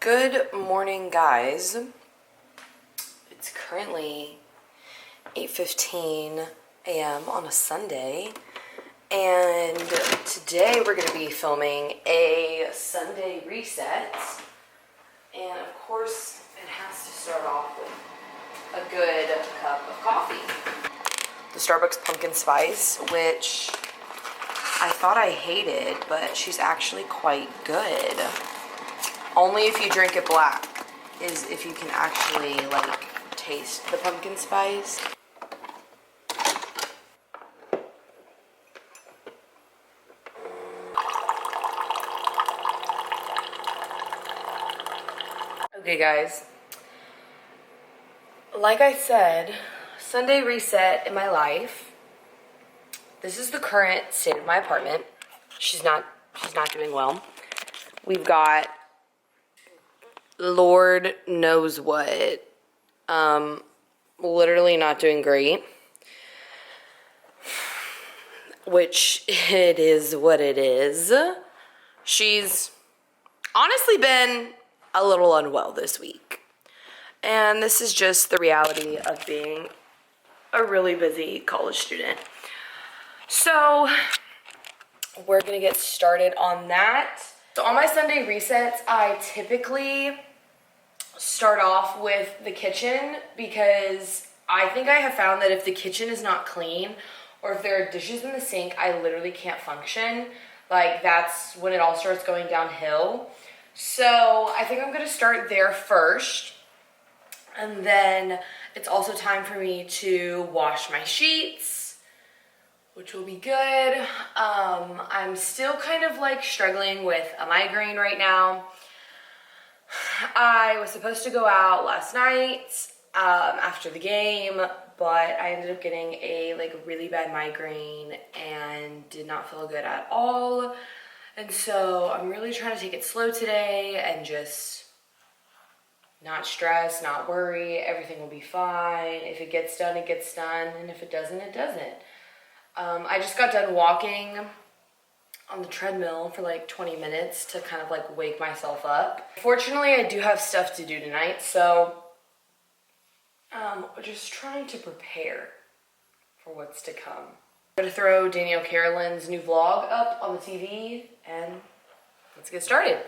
Good morning, guys. It's currently 8:15 a.m. on a Sunday, and today we're going to be filming a Sunday reset. And of course, it has to start off with a good cup of coffee. The Starbucks pumpkin spice, which I thought I hated, but she's actually quite good. Only if you drink it black is if you can actually like taste the pumpkin spice. Okay guys, like I said, Sunday reset in my life. This is the current state of my apartment. She's not doing well. We've got Lord knows what. Literally not doing great. Which it is what it is. She's honestly been a little unwell this week. And this is just the reality of being a really busy college student. So we're gonna get started on that. So on my Sunday resets, I typically start off with the kitchen because I think I have found that if the kitchen is not clean or if there are dishes in the sink, I literally can't function. Like, that's when it all starts going downhill. So I think I'm gonna start there first. And then it's also time for me to wash my sheets, which will be good. I'm still kind of like struggling with a migraine right now. I was supposed to go out last night after the game, but I ended up getting a really bad migraine and did not feel good at all. And so I'm really trying to take it slow today and just not stress, not worry. Everything will be fine. If it gets done, it gets done. And if it doesn't, it doesn't. I just got done walking on the treadmill for like 20 minutes to kind of like wake myself up. Fortunately, I do have stuff to do tonight, so we're just trying to prepare for what's to come. I'm gonna throw Danielle Carolyn's new vlog up on the TV and let's get started.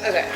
Okay.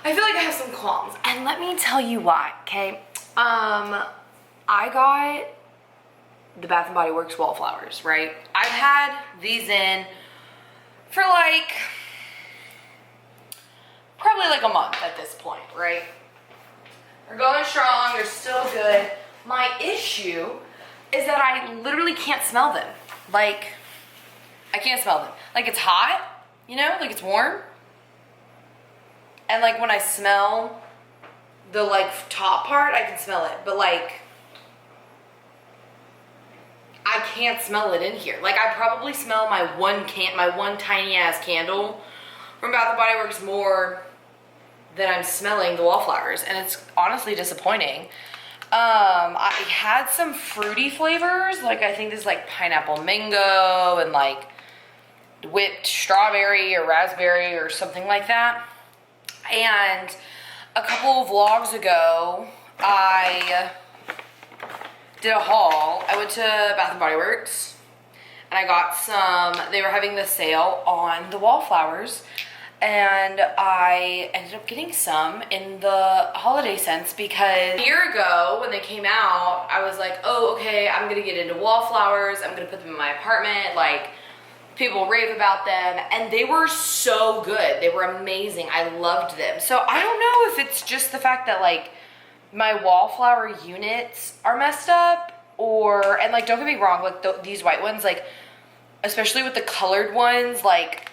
I feel like I have some qualms, and let me tell you why, okay? I got the Bath & Body Works Wallflowers, right? I've had these in for like, probably like a month at this point, right? They're going strong, they're still good. My issue is that I literally can't smell them. Like, I can't smell them. Like, it's hot, you know, like it's warm. And like when I smell the like top part, I can smell it, but like I can't smell it in here. Like I probably smell my one tiny ass candle from Bath & Body Works more than I'm smelling the Wallflowers, and it's honestly disappointing. I had some fruity flavors, like I think this is like pineapple mango and like whipped strawberry or raspberry or something like that. And a couple of vlogs ago, I did a haul. I went to Bath & Body Works and I got some, they were having the sale on the Wallflowers, and I ended up getting some in the holiday scents because a year ago when they came out, I was like, oh, okay, I'm gonna get into Wallflowers. I'm gonna put them in my apartment. Like, people rave about them, and they were so good. They were amazing. I loved them. So I don't know if it's just the fact that like my Wallflower units are messed up, or, and like don't get me wrong, like these white ones, like especially with the colored ones, like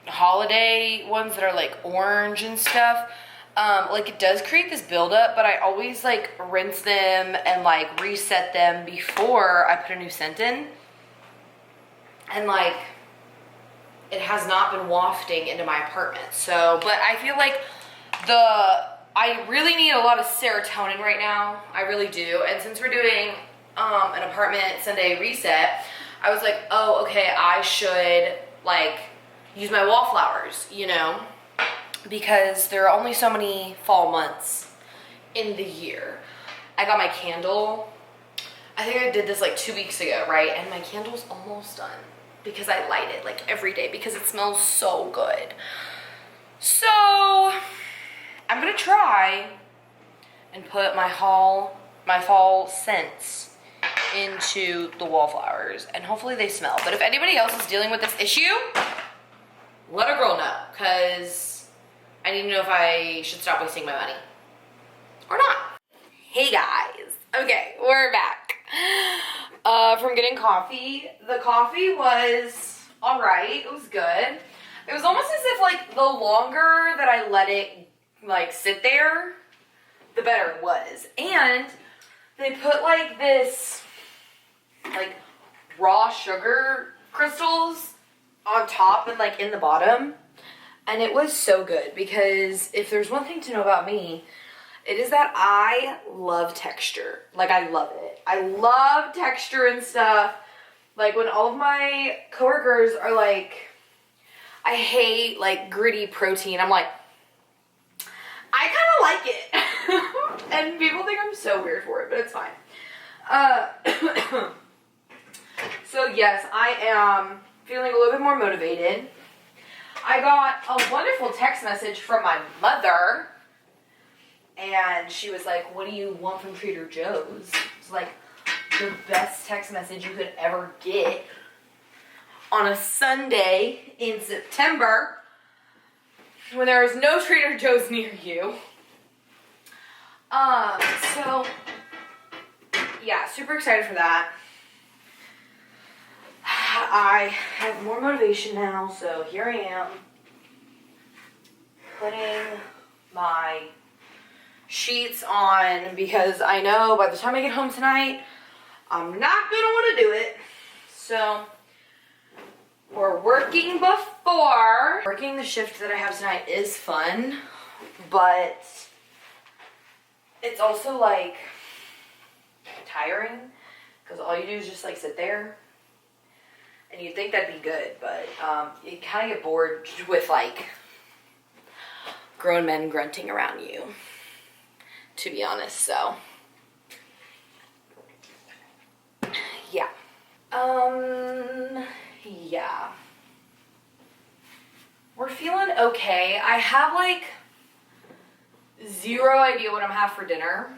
holiday ones that are like orange and stuff, like it does create this buildup, but I always like rinse them and like reset them before I put a new scent in. And like, it has not been wafting into my apartment. So, but I feel like I really need a lot of serotonin right now. I really do. And since we're doing an apartment Sunday reset, I was like, oh, okay, I should like use my wallflowers, you know, because there are only so many fall months in the year. I got my candle. I think I did this like 2 weeks ago, right? And my candle's almost done because I light it like every day because it smells so good. So I'm gonna try and put my fall scents into the wallflowers and hopefully they smell. But if anybody else is dealing with this issue, let a girl know, because I need to know if I should stop wasting my money or not. Hey guys, okay, we're back from getting coffee. The coffee was all right, it was good. It was almost as if like the longer that I let it like sit there, the better it was. And they put like this like raw sugar crystals on top and like in the bottom, and it was so good, because if there's one thing to know about me, it is that I love texture. Like I love it. I love texture and stuff. Like when all of my coworkers are like, I hate like gritty protein, I'm like, I kind of like it. And people think I'm so weird for it, but it's fine. So yes, I am feeling a little bit more motivated. I got a wonderful text message from my mother, and she was like, what do you want from Trader Joe's? It's like the best text message you could ever get on a Sunday in September when there is no Trader Joe's near you. So yeah, super excited for that. I have more motivation now, so here I am putting my sheets on, because I know by the time I get home tonight, I'm not gonna want to do it. So we're working before. Working the shift that I have tonight is fun, but it's also like tiring, because all you do is just like sit there. And you'd think that'd be good, but you kind of get bored with like grown men grunting around you, to be honest. So yeah. Yeah. We're feeling okay. I have like zero idea what I'm gonna have for dinner.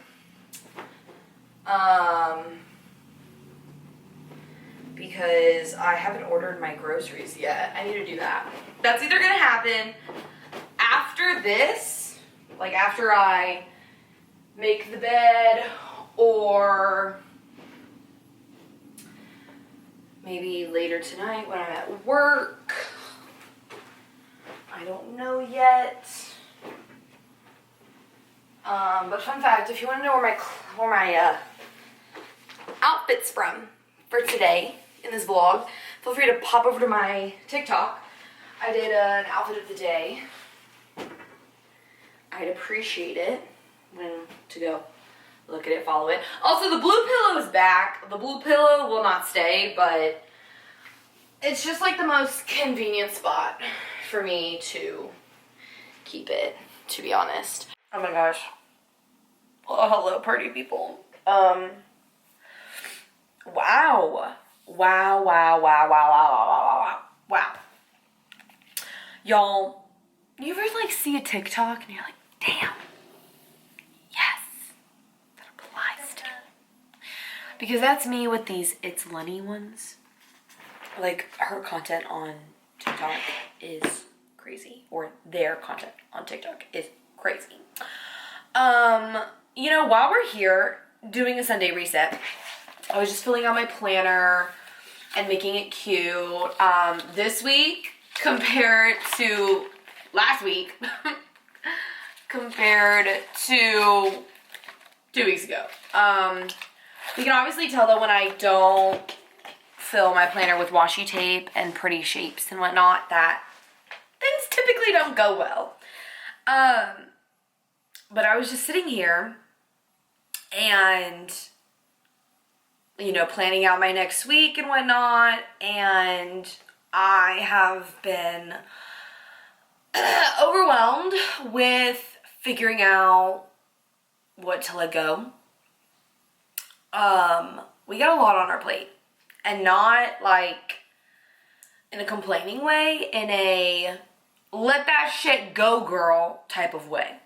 Because I haven't ordered my groceries yet. I need to do that. That's either gonna happen after this, like after I make the bed, or maybe later tonight when I'm at work. I don't know yet. But fun fact, if you want to know where my outfit's from for today in this vlog, feel free to pop over to my TikTok. I did an outfit of the day. I'd appreciate it to go look at it, follow it. Also, the blue pillow is back. The blue pillow will not stay, but it's just like the most convenient spot for me to keep it, to be honest. Oh my gosh. Oh, hello, party people. Wow. Wow, wow, wow, wow, wow, wow, wow, wow. Y'all, you ever like see a TikTok and you're like, damn, yes, that applies to me. Because that's me with these It's Lenny ones. Like, her content on TikTok is crazy. Or their content on TikTok is crazy. You know, while we're here doing a Sunday reset, I was just filling out my planner and making it cute. This week, compared to last week, compared to 2 weeks ago. You can obviously tell though when I don't fill my planner with washi tape and pretty shapes and whatnot that things typically don't go well. But I was just sitting here and, you know, planning out my next week and whatnot, and I have been overwhelmed with figuring out what to let go. We got a lot on our plate, and not like in a complaining way, in a let that shit go girl type of way.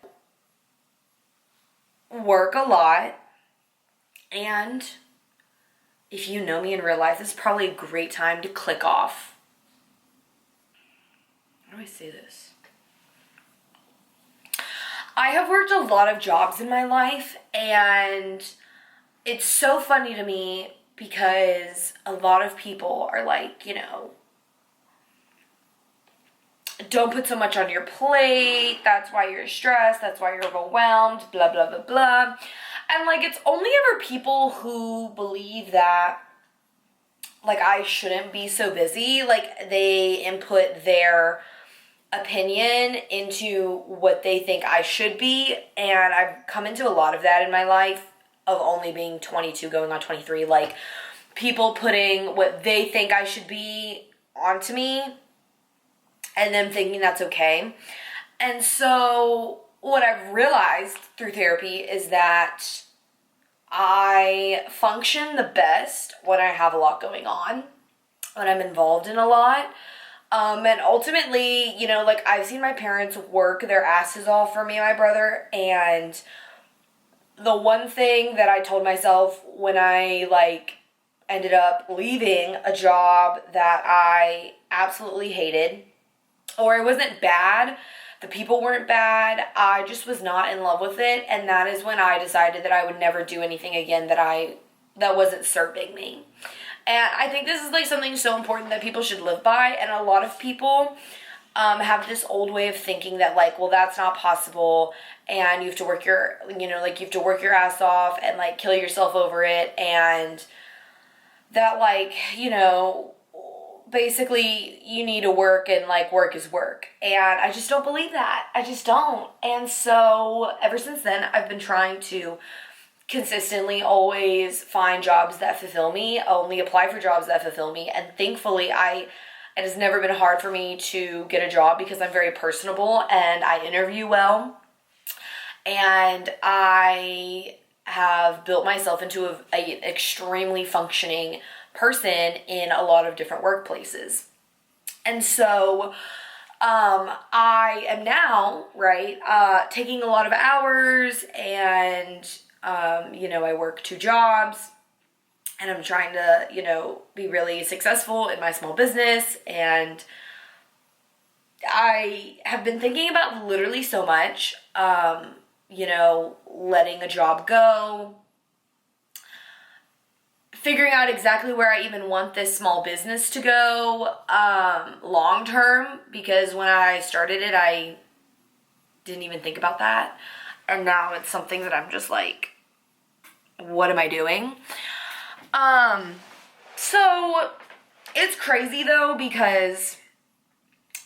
Work a lot, and if you know me in real life, this is probably a great time to click off. How do I say this? I have worked a lot of jobs in my life, and it's so funny to me because a lot of people are like, you know, don't put so much on your plate, that's why you're stressed, that's why you're overwhelmed, blah, blah, blah, blah. And, like, it's only ever people who believe that, like, I shouldn't be so busy. Like, they input their opinion into what they think I should be. And I've come into a lot of that in my life, of only being 22 going on 23. Like, people putting what they think I should be onto me and them thinking that's okay. And so what I've realized through therapy is that I function the best when I have a lot going on, when I'm involved in a lot. And ultimately, you know, like, I've seen my parents work their asses off for me and my brother, and the one thing that I told myself when I, like, ended up leaving a job that I absolutely hated, or it wasn't bad, the people weren't bad, I just was not in love with it, and that is when I decided that I would never do anything again that wasn't serving me. And I think this is, like, something so important that people should live by, and a lot of people have this old way of thinking that, like, well, that's not possible, and you have to work your, you know, like, you have to work your ass off and, like, kill yourself over it, and that, like, you know, basically you need to work, and, like, work is work. And I just don't believe that. I just don't. And so ever since then, I've been trying to consistently always find jobs that fulfill me, only apply for jobs that fulfill me. And thankfully, it has never been hard for me to get a job because I'm very personable and I interview well. And I have built myself into an extremely functioning person in a lot of different workplaces. And so I am now, right, taking a lot of hours, and you know, I work 2 jobs, and I'm trying to, you know, be really successful in my small business. And I have been thinking about literally so much, you know, letting a job go, figuring out exactly where I even want this small business to go long term, because when I started it, I didn't even think about that. And now it's something that I'm just like, what am I doing? So it's crazy though, because,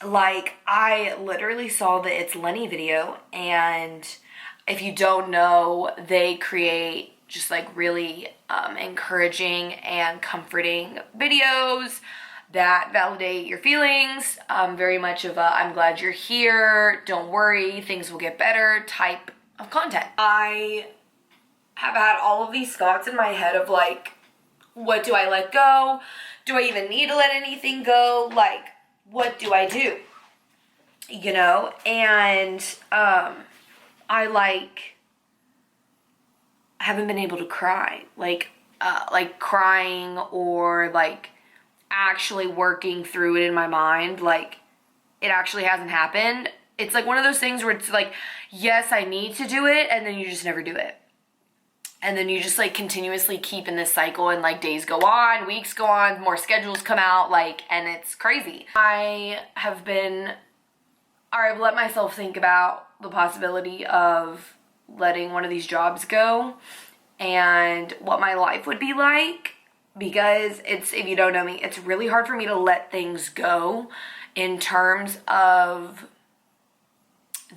like, I literally saw the It's Lenny video, and if you don't know, they create just, like, really encouraging and comforting videos that validate your feelings, very much of a I'm glad you're here, don't worry, things will get better type of content. I have had all of these thoughts in my head of, like, what do I let go? Do I even need to let anything go? Like, what do I do? You know? And I, like, haven't been able to cry. Like crying, or, like, actually working through it in my mind. Like, it actually hasn't happened. It's, like, one of those things where it's, like, yes, I need to do it, and then you just never do it. And then you just, like, continuously keep in this cycle, and, like, days go on, weeks go on, more schedules come out, like, and it's crazy. I've let myself think about, the possibility of letting one of these jobs go and what my life would be like, because if you don't know me, it's really hard for me to let things go in terms of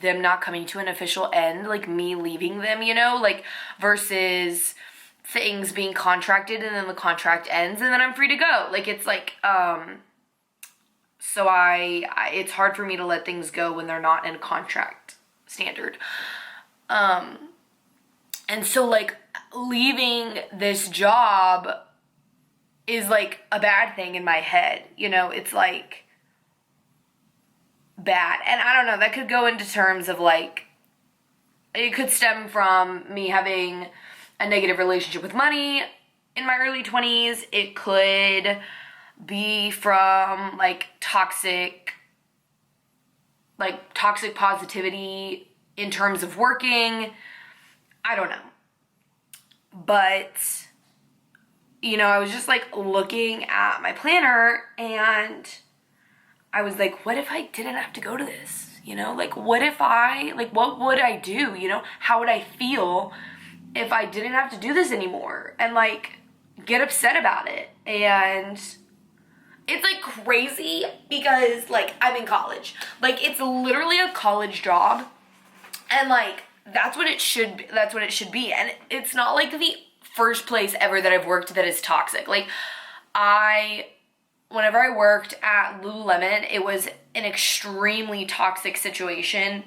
them not coming to an official end, like me leaving them, you know, like versus things being contracted and then the contract ends and then I'm free to go. Like it's like, so it's hard for me to let things go when they're not in a contract standard. And so like leaving this job is like a bad thing in my head, you know, it's like bad. And I don't know, that could go into terms of like, it could stem from me having a negative relationship with money in my early 20s. It could be from like toxic positivity in terms of working. I don't know. But, you know, I was just like looking at my planner and I was like, what if I didn't have to go to this? You know, like what would I do? You know, how would I feel if I didn't have to do this anymore? And like get upset about it. And it's like crazy because like I'm in college. Like it's literally a college job. And like that's what it should be. And it's not like the first place ever that I've worked that is toxic. Like whenever I worked at Lululemon, it was an extremely toxic situation.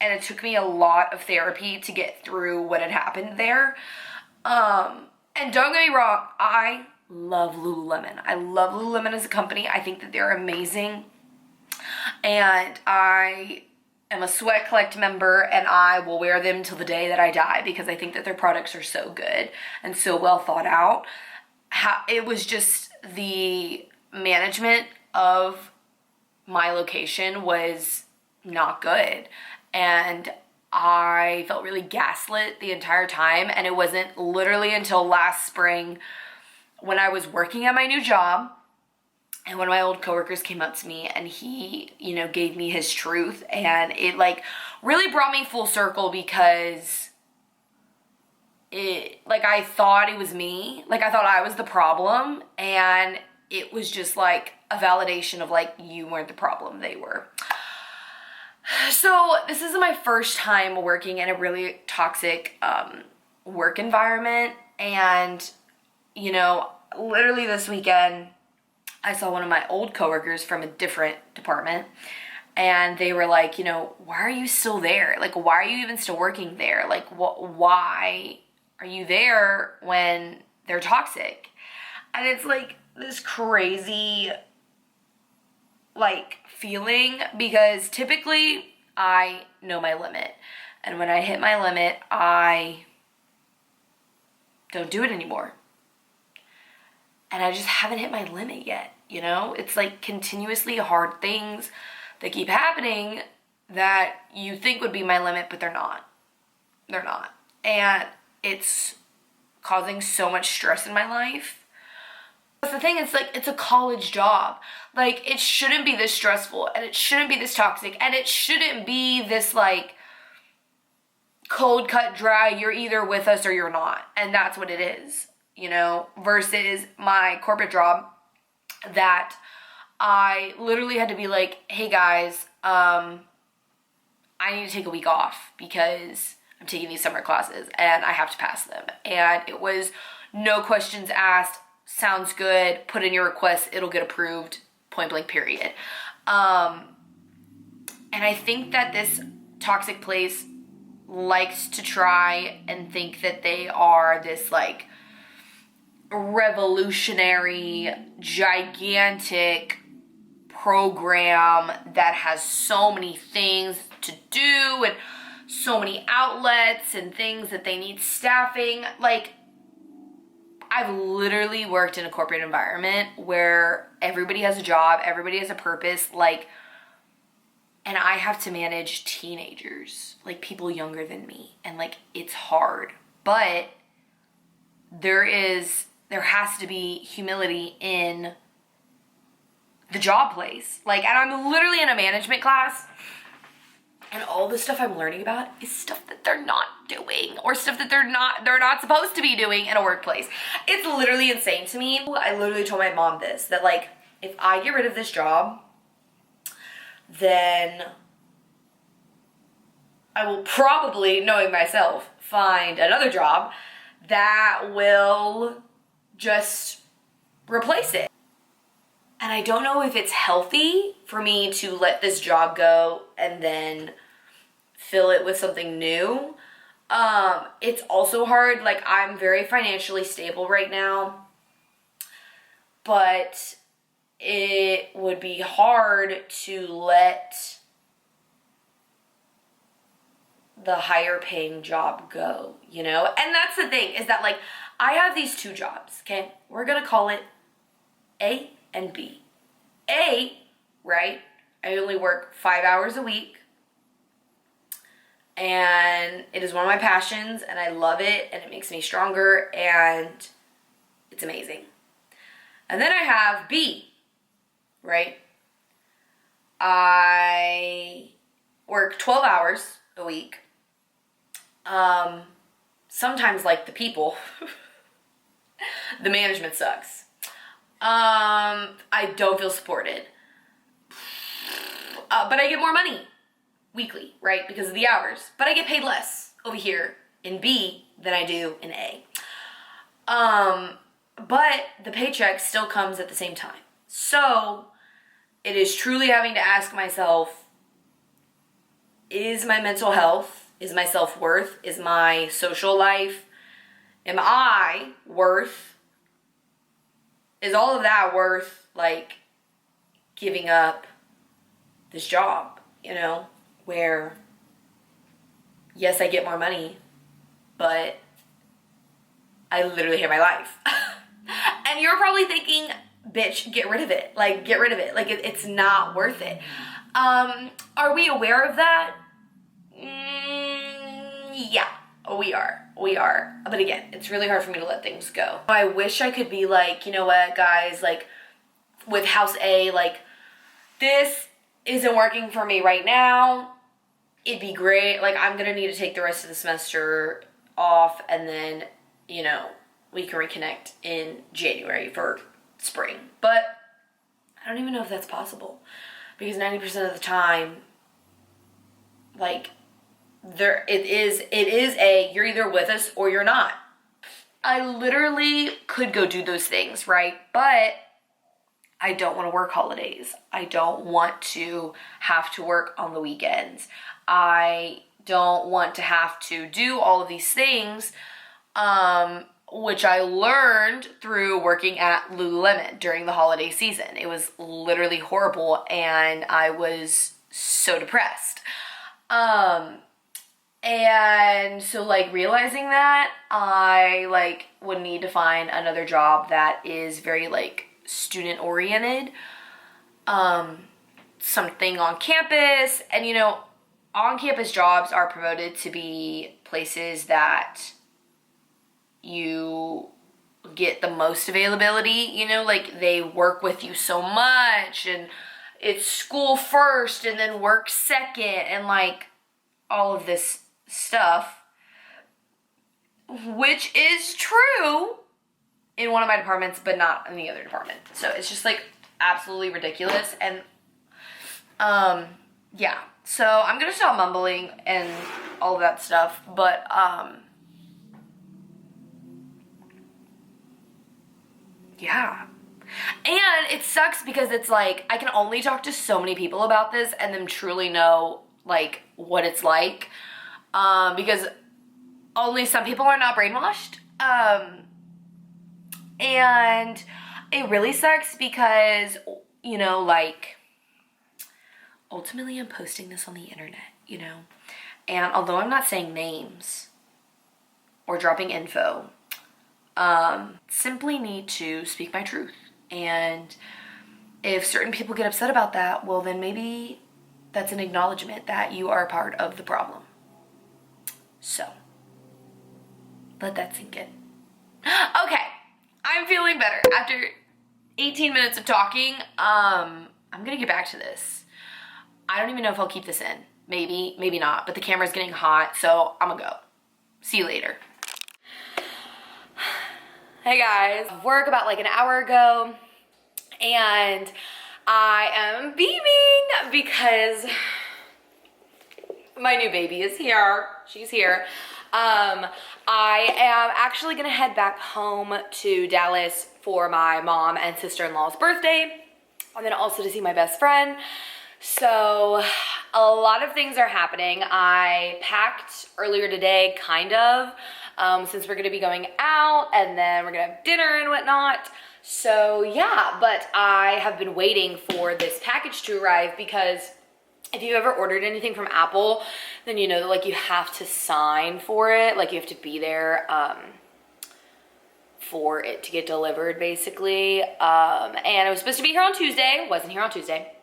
And it took me a lot of therapy to get through what had happened there. And don't get me wrong, I love Lululemon. I love Lululemon as a company. I think that they're amazing. And I am a Sweat Collect member and I will wear them till the day that I die because I think that their products are so good and so well thought out. It was just the management of my location was not good. And I felt really gaslit the entire time. And it wasn't literally until last spring when I was working at my new job and one of my old coworkers came up to me and he, you know, gave me his truth. And it like really brought me full circle because I thought it was me. Like I thought I was the problem. And it was just like a validation of like, you weren't the problem, they were. So this is my first time working in a really toxic work environment. And, you know, literally this weekend, I saw one of my old coworkers from a different department. And they were like, you know, why are you still there? Like, why are you even still working there? Like, why are you there when they're toxic? And it's like this crazy like feeling because typically I know my limit. And when I hit my limit, I don't do it anymore. And I just haven't hit my limit yet, you know? It's like continuously hard things that keep happening that you think would be my limit, but they're not. They're not. And it's causing so much stress in my life. That's the thing, it's like, it's a college job. Like, it shouldn't be this stressful, and it shouldn't be this toxic, and it shouldn't be this, like, cold, cut, dry, you're either with us or you're not. And that's what it is, you know, versus my corporate job that I literally had to be like, hey guys, I need to take a week off because I'm taking these summer classes and I have to pass them. And it was no questions asked, sounds good, put in your request, it'll get approved, point blank period. And I think that this toxic place likes to try and think that they are this like revolutionary, gigantic program that has so many things to do and so many outlets and things that they need staffing. Like, I've literally worked in a corporate environment where everybody has a job, everybody has a purpose, like, and I have to manage teenagers, like people younger than me, and like it's hard, but there has to be humility in the job place. Like, and I'm literally in a management class, And all the stuff I'm learning about is stuff that they're not doing, or stuff that they're not supposed to be doing in a workplace. It's literally insane to me. I literally told my mom this, that like, if I get rid of this job, then I will probably, knowing myself, find another job that will just replace it. And I don't know if it's healthy for me to let this job go and then fill it with something new. It's also hard. Like, I'm very financially stable right now, but it would be hard to let the higher paying job go, you know? And that's the thing, is that like, I have these two jobs, okay? We're gonna call it A and B. A, right? I only work 5 hours a week, and it is one of my passions, and I love it, and it makes me stronger, and it's amazing. And then I have B, right? I work 12 hours a week. Sometimes, like, the people, the management sucks. I don't feel supported. But I get more money weekly, right? Because of the hours. But I get paid less over here in B than I do in A. But the paycheck still comes at the same time. So it is truly having to ask myself, is my mental health, is my self-worth, is my social life, am I worth, is all of that worth, like, giving up this job, you know, where, yes, I get more money, but I literally hate my life. And you're probably thinking, bitch, get rid of it. Like, get rid of it. Like, it's not worth it. Are we aware of that? Yeah, we are. But again, it's really hard for me to let things go. I wish I could be like, you know what, guys, like, with House A, like, this isn't working for me right now. It'd be great. Like, I'm gonna need to take the rest of the semester off, and then, you know, we can reconnect in January for spring. But I don't even know if that's possible, because 90% of the time, like, it is you're either with us or you're not. I literally could go do those things, right? But I don't want to work holidays. I don't want to have to work on the weekends. I don't want to have to do all of these things, which I learned through working at Lululemon during the holiday season. It was literally horrible, and I was so depressed. And so, like, realizing that, I, like, would need to find another job that is very, like, student-oriented, something on campus. And, you know, on-campus jobs are promoted to be places that you get the most availability, you know, like, they work with you so much, and it's school first and then work second, and, like, all of this stuff, which is true in one of my departments, but not in the other department. So it's just, like, absolutely ridiculous. And yeah, so I'm gonna stop mumbling and all of that stuff, but yeah. And it sucks because it's like, I can only talk to so many people about this and them truly know, like, what it's like, because only some people are not brainwashed, and it really sucks because, you know, like, ultimately I'm posting this on the internet, you know, and although I'm not saying names or dropping info, simply need to speak my truth. And if certain people get upset about that, well, then maybe that's an acknowledgement that you are a part of the problem. So, let that sink in. Okay, I'm feeling better. After 18 minutes of talking, I'm gonna get back to this. I don't even know if I'll keep this in, Maybe, maybe not, but the camera's getting hot, so I'm gonna go. See you later. Hey guys, work about like an hour ago, and I am beaming because my new baby is here. She's here. I am actually gonna head back home to Dallas for my mom and sister-in-law's birthday, and then also to see my best friend. So a lot of things are happening. I packed earlier today, kind of, since we're gonna be going out and then we're gonna have dinner and whatnot. So yeah, but I have been waiting for this package to arrive because if you've ever ordered anything from Apple, then you know that like you have to sign for it. Like you have to be there for it to get delivered basically. And it was supposed to be here on Tuesday, wasn't here on Tuesday.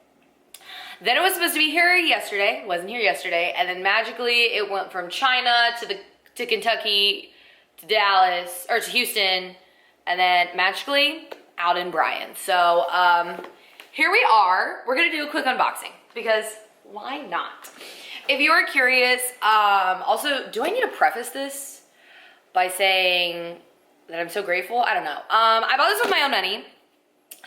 Then it was supposed to be here yesterday, wasn't here yesterday. And then magically it went from China to Kentucky, to Dallas, or to Houston, and then magically out in Bryan. So here we are. We're gonna do a quick unboxing because why not? If you are curious, also, do I need to preface this by saying that I'm so grateful? I don't know. I bought this with my own money.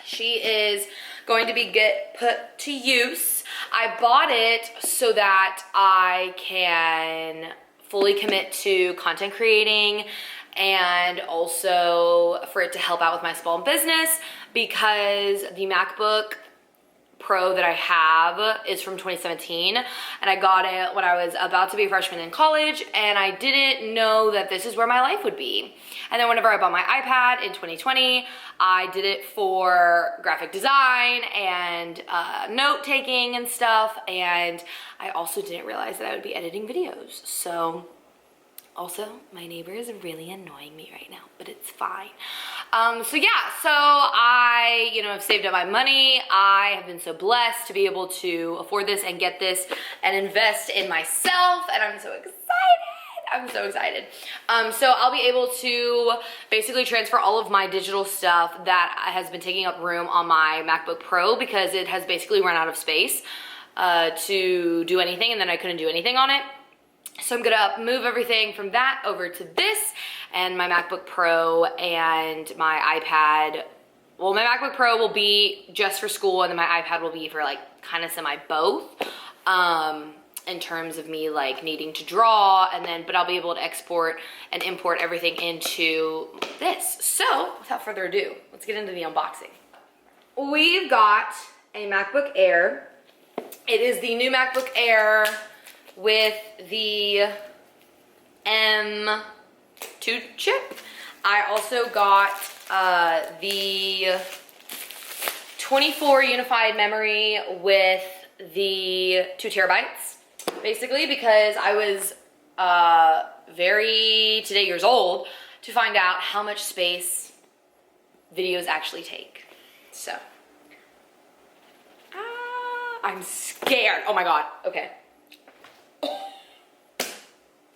She is going to be put to use. I bought it so that I can fully commit to content creating and also for it to help out with my small business because the MacBook Pro that I have is from 2017 and I got it when I was about to be a freshman in college and I didn't know that this is where my life would be. And then whenever I bought my iPad in 2020, I did it for graphic design and note taking and stuff, and I also didn't realize that I would be editing videos. So also, my neighbor is really annoying me right now, but it's fine. So yeah, so I, have saved up my money. I have been so blessed to be able to afford this and get this and invest in myself, and I'm so excited. I'm so excited. So I'll be able to basically transfer all of my digital stuff that has been taking up room on my MacBook Pro because it has basically run out of space to do anything, and then I couldn't do anything on it. So I'm gonna move everything from that over to this and my MacBook Pro and my iPad. Well, my MacBook Pro will be just for school and then my iPad will be for like kind of semi both in terms of me like needing to draw, and then but I'll be able to export and import everything into this. So without further ado, let's get into the unboxing. We've got a MacBook Air. It is the new MacBook Air with the M2 chip. I also got the 24 unified memory with the 2 terabytes, basically, because I was today years old to find out how much space videos actually take. So, I'm scared. Oh my God, okay.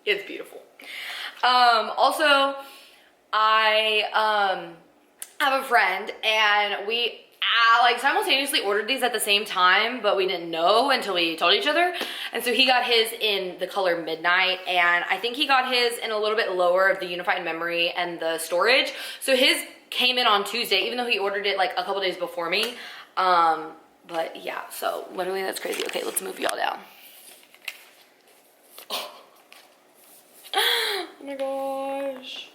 It's beautiful. Also, I have a friend and we like simultaneously ordered these at the same time, but we didn't know until we told each other. And so he got his in the color Midnight, and I think he got his in a little bit lower of the unified memory and the storage. So his came in on Tuesday, even though he ordered it like a couple days before me. But yeah, so literally that's crazy. Okay, let's move y'all down. Oh my gosh.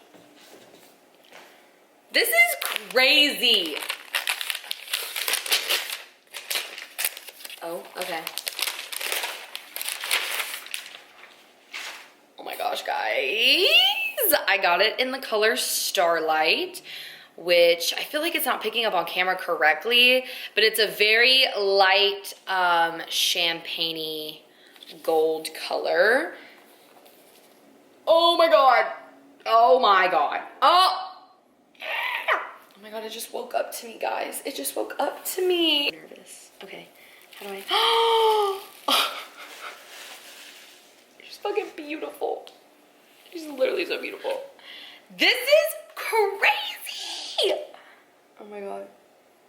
This is crazy. Oh, okay. Oh my gosh, guys. I got it in the color Starlight, which I feel like it's not picking up on camera correctly, but it's a very light champagne-y gold color. Oh my God. Oh my God. Oh. Oh my God, it just woke up to me, guys. It just woke up to me. I'm nervous. Okay, how do I? Oh. She's fucking beautiful. She's literally so beautiful. This is crazy. Oh my God.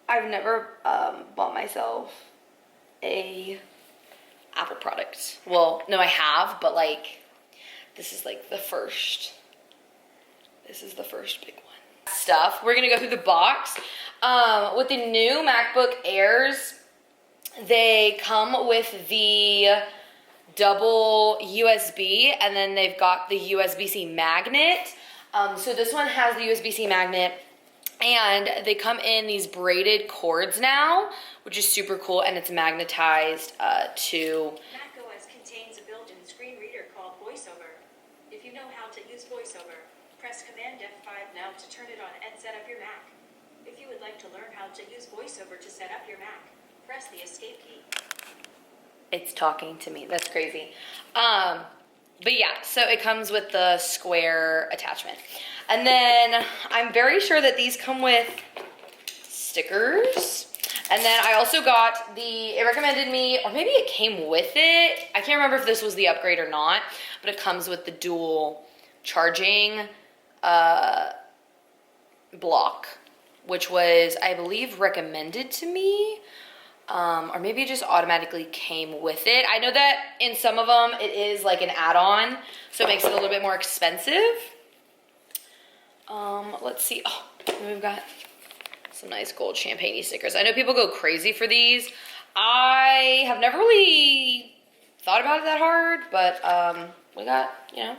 I've never bought myself a Apple product. Well, no, I have, but like, this is like the first. This is the first big one. Stuff. We're gonna go through the box. With the new MacBook Airs, they come with the double USB, and then they've got the USB-C magnet. So this one has the USB-C magnet, and they come in these braided cords now, which is super cool, and it's magnetized to... macOS contains a built-in screen reader called VoiceOver. If you know how to use VoiceOver, press Command F5 now to turn it on and set up your Mac. If you would like to learn how to use VoiceOver to set up your Mac, press the Escape key. It's talking to me. That's crazy. But yeah, so it comes with the square attachment. And then I'm very sure that these come with stickers. And then I also got it recommended me, or maybe it came with it. I can't remember if this was the upgrade or not, but it comes with the dual charging block, which was, I believe, recommended to me. Or maybe it just automatically came with it. I know that in some of them it is like an add-on, so it makes it a little bit more expensive. Let's see. Oh, we've got some nice gold champagne stickers. I know people go crazy for these. I have never really thought about it that hard, but we got, you know,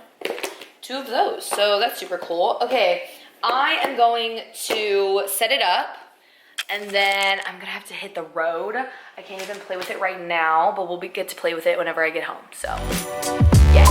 2 of those, so that's super cool. Okay, I am going to set it up, and then I'm gonna have to hit the road. I can't even play with it right now, but we'll get to play with it whenever I get home, so yeah.